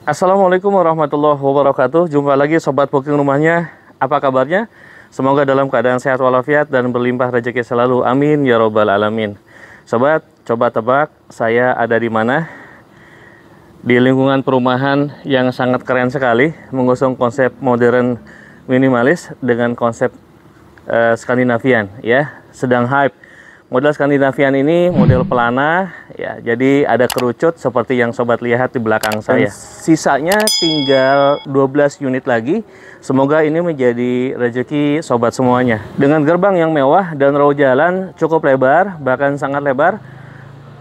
Assalamualaikum warahmatullahi wabarakatuh. Jumpa lagi Sobat Booking Rumahnya. Apa kabarnya? Semoga dalam keadaan sehat walafiat dan berlimpah rezeki selalu. Amin ya robbal alamin. Sobat, coba tebak saya ada di mana? Di lingkungan perumahan yang sangat keren sekali, mengusung konsep modern minimalis dengan konsep Skandinavian, ya, sedang hype. Model Skandinavian ini model pelana, ya, jadi ada kerucut seperti yang sobat lihat di belakang saya. Sisanya tinggal 12 unit lagi. Semoga ini menjadi rezeki sobat semuanya. Dengan gerbang yang mewah dan row jalan cukup lebar, bahkan sangat lebar,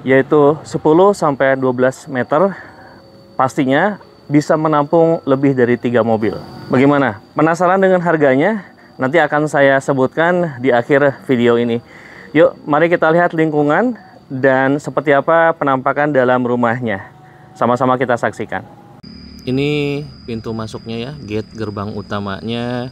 yaitu 10-12 meter. Pastinya bisa menampung lebih dari 3 mobil. Bagaimana? Penasaran dengan harganya? Nanti akan saya sebutkan di akhir video ini. Yuk, mari kita lihat lingkungan dan seperti apa penampakan dalam rumahnya. Sama-sama kita saksikan. Ini pintu masuknya ya, gate gerbang utamanya.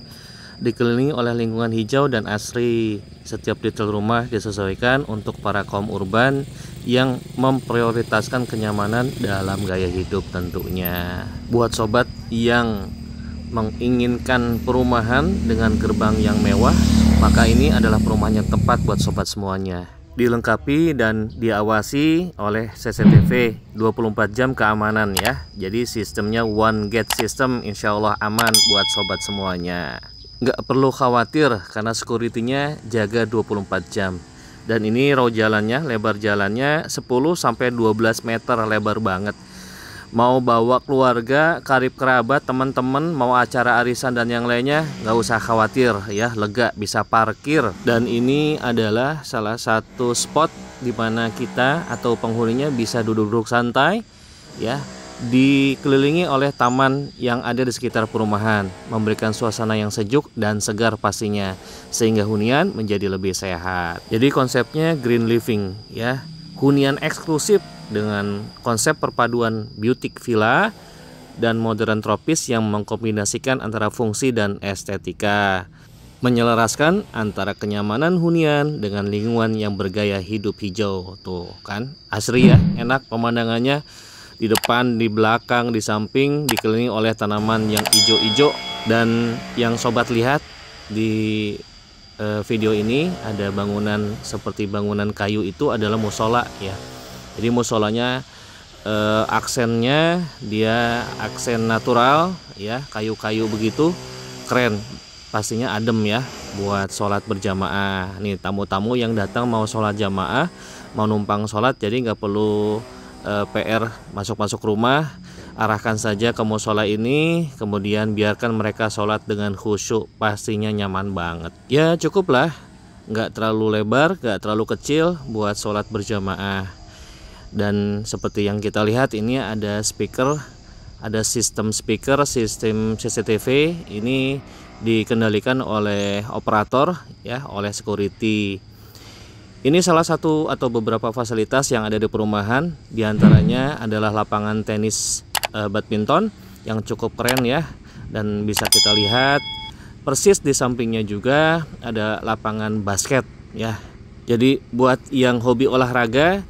Dikelilingi oleh lingkungan hijau dan asri. Setiap detail rumah disesuaikan untuk para kaum urban yang memprioritaskan kenyamanan dalam gaya hidup tentunya. Buat sobat yang menginginkan perumahan dengan gerbang yang mewah, maka ini adalah perumahan yang tepat buat sobat semuanya. Dilengkapi dan diawasi oleh CCTV 24 jam keamanan ya. Jadi sistemnya one gate system, insya Allah aman buat sobat semuanya. Nggak perlu khawatir karena security-nya jaga 24 jam. Dan ini row jalannya, lebar jalannya 10-12 meter, lebar banget. Mau bawa keluarga, karib kerabat, teman-teman, mau acara arisan dan yang lainnya, nggak usah khawatir ya, lega, bisa parkir. Dan ini adalah salah satu spot di mana kita atau penghuninya bisa duduk-duduk santai ya, dikelilingi oleh taman yang ada di sekitar perumahan, memberikan suasana yang sejuk dan segar pastinya, sehingga hunian menjadi lebih sehat. Jadi konsepnya green living ya, hunian eksklusif dengan konsep perpaduan butik villa dan modern tropis yang mengkombinasikan antara fungsi dan estetika, menyelaraskan antara kenyamanan hunian dengan lingkungan yang bergaya hidup hijau. Tuh kan, asri ya, enak pemandangannya. Di depan, di belakang, di samping dikelilingi oleh tanaman yang hijau-hijau. Dan yang sobat lihat di video ini ada bangunan seperti bangunan kayu, itu adalah musola ya. Jadi musolanya aksennya dia aksen natural ya, kayu-kayu begitu, keren. Pastinya adem ya buat sholat berjamaah. Nih tamu-tamu yang datang mau sholat jamaah, mau numpang sholat, jadi nggak perlu PR masuk-masuk rumah. Arahkan saja ke musola ini, kemudian biarkan mereka sholat dengan khusyuk, pastinya nyaman banget. Ya cukuplah, nggak terlalu lebar, nggak terlalu kecil buat sholat berjamaah. Dan seperti yang kita lihat ini ada speaker, ada sistem speaker, sistem CCTV. Ini dikendalikan oleh operator ya, oleh security. Ini salah satu atau beberapa fasilitas yang ada di perumahan. Di antaranya adalah lapangan tenis badminton yang cukup keren ya, dan bisa kita lihat persis di sampingnya juga ada lapangan basket ya. Jadi buat yang hobi olahraga,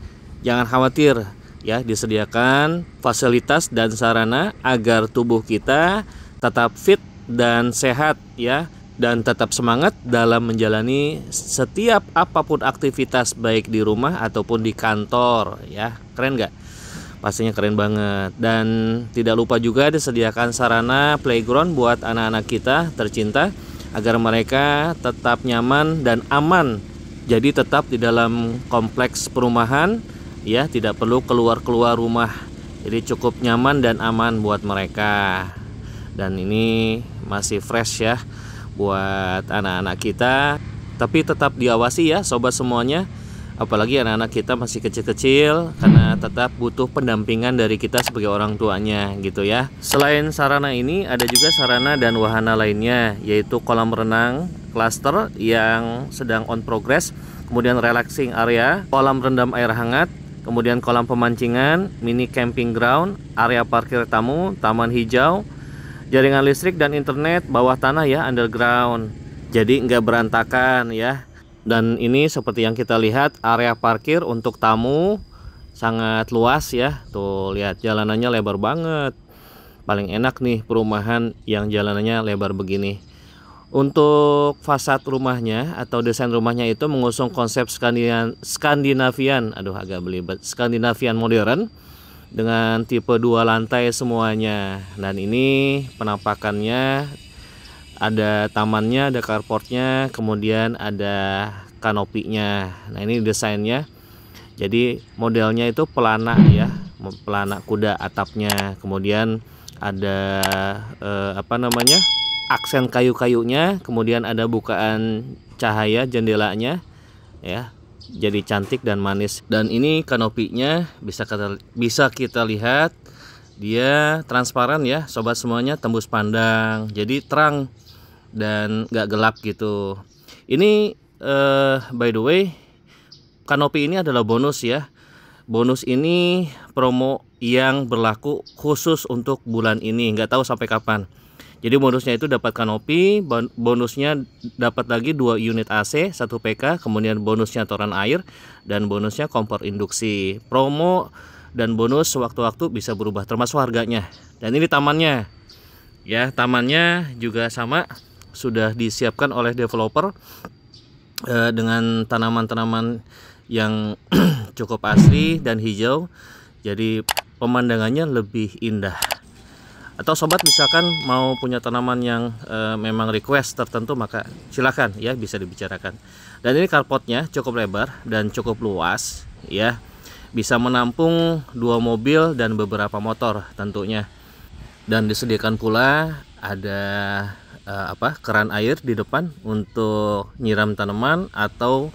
jangan khawatir ya, disediakan fasilitas dan sarana agar tubuh kita tetap fit dan sehat ya, dan tetap semangat dalam menjalani setiap apapun aktivitas baik di rumah ataupun di kantor ya. Keren nggak? Pastinya keren banget. Dan tidak lupa juga disediakan sarana playground buat anak-anak kita tercinta agar mereka tetap nyaman dan aman. Jadi tetap di dalam kompleks perumahan ya, tidak perlu keluar rumah. Jadi cukup nyaman dan aman buat mereka. Dan ini masih fresh ya buat anak-anak kita, tapi tetap diawasi ya sobat semuanya. Apalagi anak-anak kita masih kecil-kecil, karena tetap butuh pendampingan dari kita sebagai orang tuanya gitu ya. Selain sarana ini ada juga sarana dan wahana lainnya, yaitu kolam renang cluster yang sedang on progress, kemudian relaxing area, kolam rendam air hangat, kemudian kolam pemancingan, mini camping ground, area parkir tamu, taman hijau, jaringan listrik dan internet bawah tanah ya, underground. Jadi nggak berantakan ya. Dan ini seperti yang kita lihat, area parkir untuk tamu sangat luas ya. Tuh lihat jalanannya lebar banget. paling enak nih perumahan yang jalanannya lebar begini. Untuk fasad rumahnya atau desain rumahnya itu mengusung konsep Skandinavian, agak belibet, Skandinavian modern dengan tipe 2 lantai semuanya. Dan ini penampakannya, ada tamannya, ada carportnya, kemudian ada kanopinya. Nah ini desainnya, jadi modelnya itu pelana ya, pelana kuda atapnya, kemudian ada aksen kayu-kayunya, kemudian ada bukaan cahaya jendelanya ya, jadi cantik dan manis. Dan ini kanopinya bisa kita lihat, dia transparan ya sobat semuanya, tembus pandang, jadi terang dan gak gelap gitu. Ini by the way, kanopi ini adalah bonus ya. Bonus ini promo yang berlaku khusus untuk bulan ini, nggak tahu sampai kapan. Jadi bonusnya itu dapat kanopi, bonusnya dapat lagi 2 unit AC, 1 PK, kemudian bonusnya toran air, dan bonusnya kompor induksi. Promo dan bonus sewaktu-waktu bisa berubah, termasuk harganya. Dan ini tamannya. Ya, tamannya juga sama, sudah disiapkan oleh developer dengan tanaman-tanaman yang cukup asri dan hijau. Jadi pemandangannya lebih indah. Atau sobat misalkan mau punya tanaman yang memang request tertentu, maka silakan ya, bisa dibicarakan. Dan ini carportnya cukup lebar dan cukup luas ya, bisa menampung 2 mobil dan beberapa motor tentunya. Dan disediakan pula ada keran air di depan untuk nyiram tanaman atau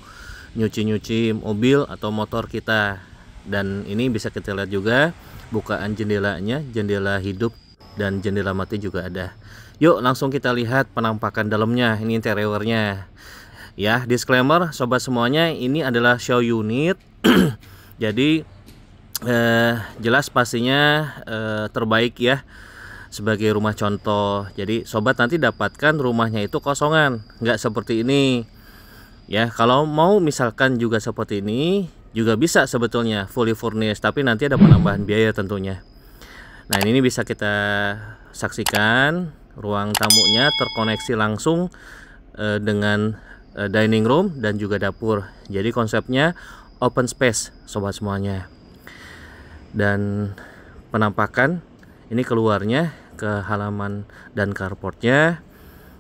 nyuci-nyuci mobil atau motor kita. Dan ini bisa kita lihat juga bukaan jendelanya, jendela hidup dan jendela mati juga ada. Yuk langsung kita lihat penampakan dalamnya, ini interiornya. Ya, disclaimer sobat semuanya, ini adalah show unit. Jadi jelas pastinya terbaik ya sebagai rumah contoh. Jadi sobat nanti dapatkan rumahnya itu kosongan, nggak seperti ini. Ya, kalau mau misalkan juga seperti ini juga bisa sebetulnya fully furnished, tapi nanti ada penambahan biaya tentunya. Nah ini bisa kita saksikan, ruang tamunya terkoneksi langsung dengan dining room dan juga dapur. Jadi konsepnya open space sobat semuanya. Dan penampakan ini keluarnya ke halaman dan carportnya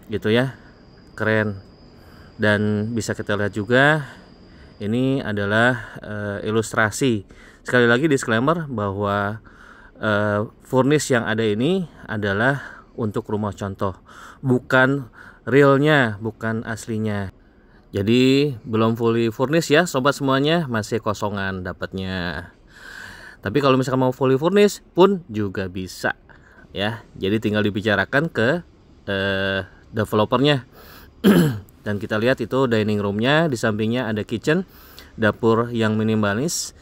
gitu ya, keren. Dan bisa kita lihat juga ini adalah ilustrasi. Sekali lagi disclaimer bahwa furnish yang ada ini adalah untuk rumah contoh, bukan realnya, bukan aslinya. Jadi belum fully furnish ya sobat semuanya, masih kosongan dapatnya. Tapi kalau misalkan mau fully furnish pun juga bisa ya. Jadi tinggal dibicarakan ke developernya. Dan kita lihat itu dining roomnya, di sampingnya ada kitchen, dapur yang minimalis.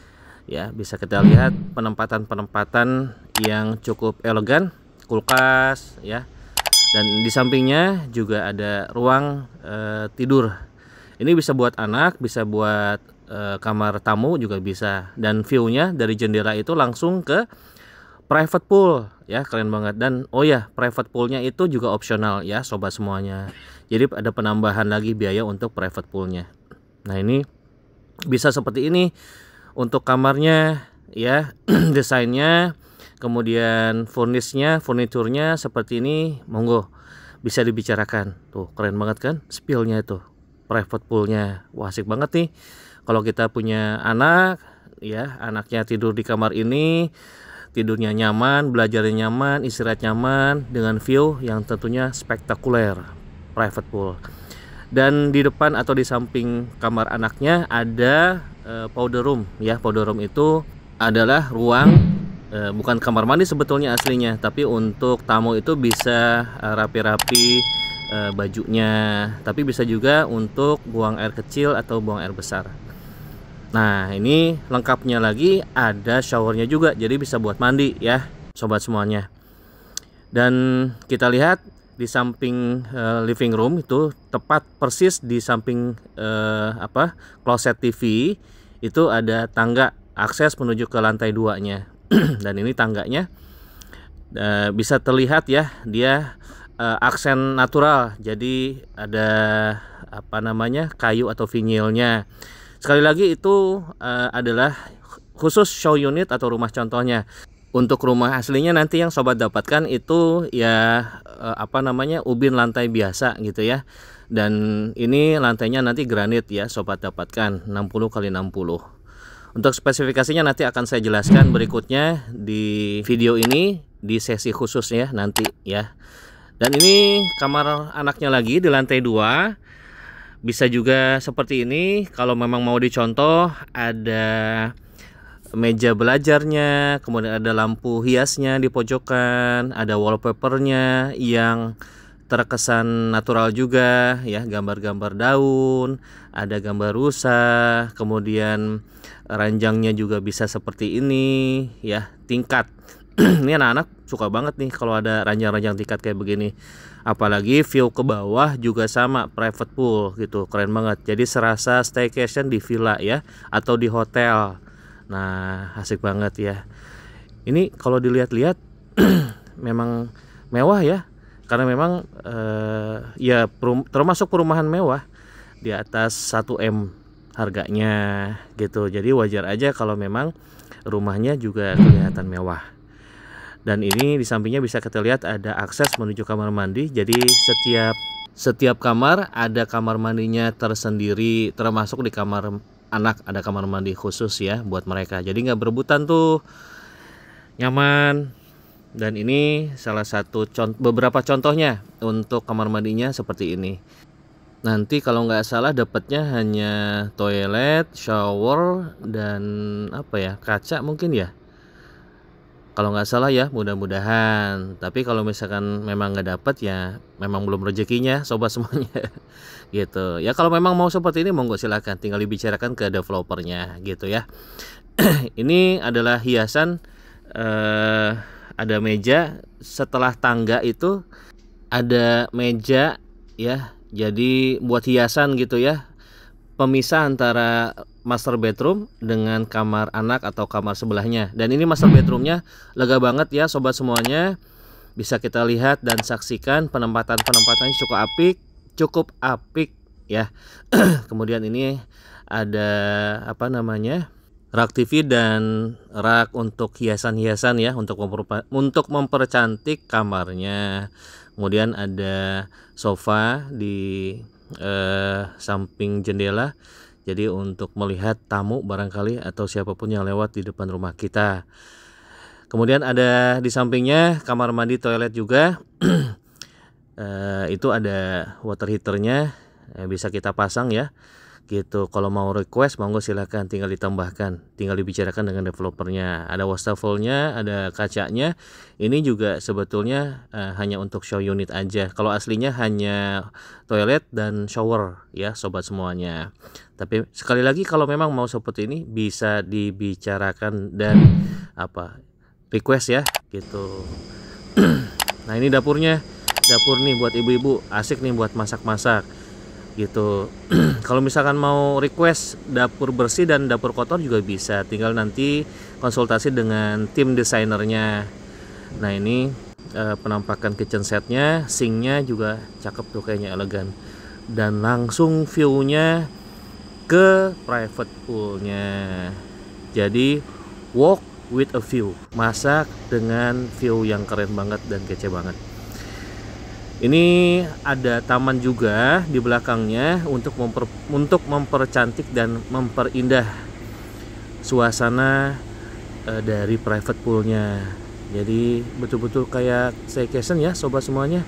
Ya, bisa kita lihat penempatan yang cukup elegan, kulkas ya. Dan di sampingnya juga ada ruang tidur. Ini bisa buat anak, bisa buat kamar tamu juga bisa. Dan view-nya dari jendela itu langsung ke private pool ya, keren banget. Dan oh ya, private poolnya itu juga opsional ya sobat semuanya. Jadi ada penambahan lagi biaya untuk private poolnya. Nah ini bisa seperti ini untuk kamarnya ya. Desainnya, kemudian furniturnya seperti ini, monggo bisa dibicarakan. Tuh keren banget kan spillnya itu, private poolnya. Wah asik banget nih kalau kita punya anak ya, anaknya tidur di kamar ini, tidurnya nyaman, belajarnya nyaman, istirahat nyaman, dengan view yang tentunya spektakuler, private pool. Dan di depan atau di samping kamar anaknya ada powder room ya. Powder room itu adalah ruang bukan kamar mandi sebetulnya aslinya, tapi untuk tamu itu bisa rapi-rapi bajunya, tapi bisa juga untuk buang air kecil atau buang air besar. Nah ini lengkapnya lagi ada showernya juga, jadi bisa buat mandi ya sobat semuanya. Dan kita lihat di samping living room itu tepat persis di samping closet TV itu ada tangga akses menuju ke lantai 2-nya. Dan ini tangganya Bisa terlihat ya, dia aksen natural, jadi ada apa namanya, kayu atau vinilnya. Sekali lagi itu adalah khusus show unit atau rumah contohnya. Untuk rumah aslinya nanti yang sobat dapatkan itu ya apa namanya, ubin lantai biasa gitu ya. Dan ini lantainya nanti granit ya, sobat dapatkan 60 kali 60. Untuk spesifikasinya nanti akan saya jelaskan berikutnya di video ini di sesi khususnya nanti ya. Dan ini kamar anaknya lagi di lantai 2. Bisa juga seperti ini kalau memang mau dicontoh, ada meja belajarnya, kemudian ada lampu hiasnya di pojokan, ada wallpapernya yang terkesan natural juga ya, gambar-gambar daun, ada gambar rusa, kemudian ranjangnya juga bisa seperti ini ya, tingkat. Ini anak-anak suka banget nih kalau ada ranjang-ranjang tingkat kayak begini. Apalagi view ke bawah juga sama, private pool gitu, keren banget. Jadi serasa staycation di villa ya, atau di hotel. Nah, asik banget ya. Ini kalau dilihat-lihat memang mewah ya, karena memang ya termasuk perumahan mewah di atas 1 M harganya gitu. Jadi wajar aja kalau memang rumahnya juga kelihatan mewah. Dan ini di sampingnya bisa kita lihat ada akses menuju kamar mandi. Jadi setiap kamar ada kamar mandinya tersendiri, termasuk di kamar anak ada kamar mandi khusus ya buat mereka. Jadi nggak berebutan tuh, nyaman. Dan ini salah satu beberapa contohnya untuk kamar mandinya seperti ini. Nanti kalau nggak salah dapatnya hanya toilet, shower, dan apa ya, kaca mungkin ya. Kalau nggak salah ya, mudah-mudahan. Tapi kalau misalkan memang nggak dapat ya, memang belum rezekinya sobat semuanya. Gitu ya. Kalau memang mau seperti ini monggo silakan, tinggal dibicarakan ke developernya gitu ya. Ini adalah hiasan, ada meja, setelah tangga itu ada meja ya, jadi buat hiasan gitu ya, pemisah antara master bedroom dengan kamar anak atau kamar sebelahnya. Dan ini master bedroomnya lega banget ya sobat semuanya, bisa kita lihat dan saksikan penempatannya cukup apik ya. Kemudian ini ada apa namanya, rak TV dan rak untuk hiasan-hiasan ya, untuk mempercantik kamarnya. Kemudian ada sofa di samping jendela, jadi untuk melihat tamu barangkali atau siapapun yang lewat di depan rumah kita. Kemudian ada di sampingnya kamar mandi, toilet juga. Itu ada water heaternya, bisa kita pasang ya gitu. Kalau mau request monggo silakan, tinggal ditambahkan, tinggal dibicarakan dengan developernya. Ada wastafelnya, ada kacanya. Ini juga sebetulnya hanya untuk show unit aja. Kalau aslinya hanya toilet dan shower ya sobat semuanya. Tapi sekali lagi kalau memang mau seperti ini bisa dibicarakan dan request ya gitu. Nah, ini dapur nih buat ibu-ibu, asik nih buat masak-masak gitu. Kalau misalkan mau request dapur bersih dan dapur kotor juga bisa, tinggal nanti konsultasi dengan tim desainernya. Nah, ini penampakan kitchen setnya, sinknya juga cakep tuh, kayaknya elegan, dan langsung viewnya ke private poolnya. Jadi walk with a view, masak dengan view yang keren banget dan kece banget. Ini ada taman juga di belakangnya untuk mempercantik dan memperindah suasana dari private poolnya. Jadi betul-betul kayak staycation ya sobat semuanya.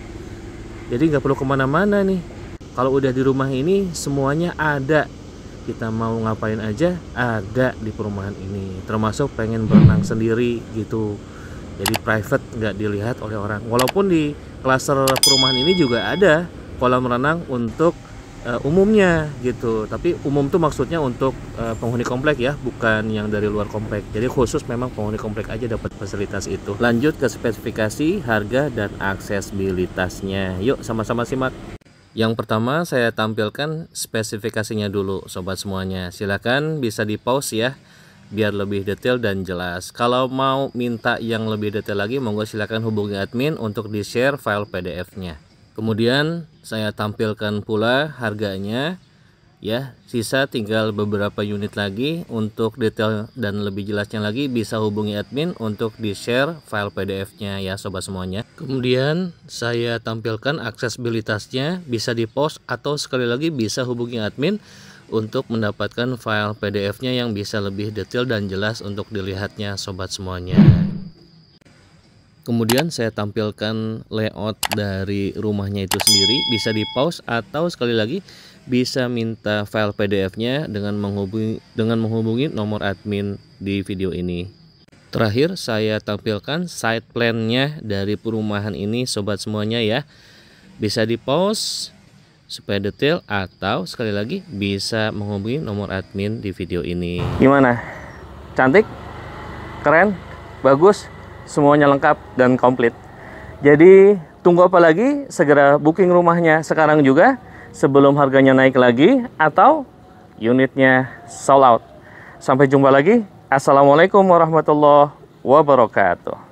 Jadi nggak perlu kemana-mana nih. Kalau udah di rumah ini semuanya ada. Kita mau ngapain aja ada di perumahan ini. Termasuk pengen berenang sendiri gitu. Jadi private, nggak dilihat oleh orang. Walaupun di klaster perumahan ini juga ada kolam renang untuk umumnya gitu. Tapi umum tuh maksudnya untuk penghuni komplek ya, bukan yang dari luar komplek. Jadi khusus memang penghuni komplek aja dapat fasilitas itu. Lanjut ke spesifikasi, harga, dan aksesibilitasnya. Yuk sama-sama simak. Yang pertama saya tampilkan spesifikasinya dulu sobat semuanya. Silakan bisa di pause ya. biar lebih detail dan jelas. Kalau mau minta yang lebih detail lagi, monggo silakan hubungi admin untuk di-share file PDF-nya. Kemudian saya tampilkan pula harganya ya. Sisa tinggal beberapa unit lagi. Untuk detail dan lebih jelasnya lagi bisa hubungi admin untuk di-share file PDF-nya ya sobat semuanya. Kemudian saya tampilkan aksesibilitasnya, bisa di-post atau sekali lagi bisa hubungi admin untuk mendapatkan file PDF-nya yang bisa lebih detail dan jelas untuk dilihatnya sobat semuanya. Kemudian saya tampilkan layout dari rumahnya itu sendiri, bisa di pause atau sekali lagi bisa minta file PDF-nya dengan menghubungi nomor admin di video ini. Terakhir saya tampilkan site plan-nya dari perumahan ini sobat semuanya ya. Bisa di pause supaya detail atau sekali lagi bisa menghubungi nomor admin di video ini. Gimana? Cantik? Keren? Bagus? Semuanya lengkap dan komplit. Jadi tunggu apa lagi? Segera booking rumahnya sekarang juga sebelum harganya naik lagi atau unitnya sold out. Sampai jumpa lagi. Assalamualaikum warahmatullahi wabarakatuh.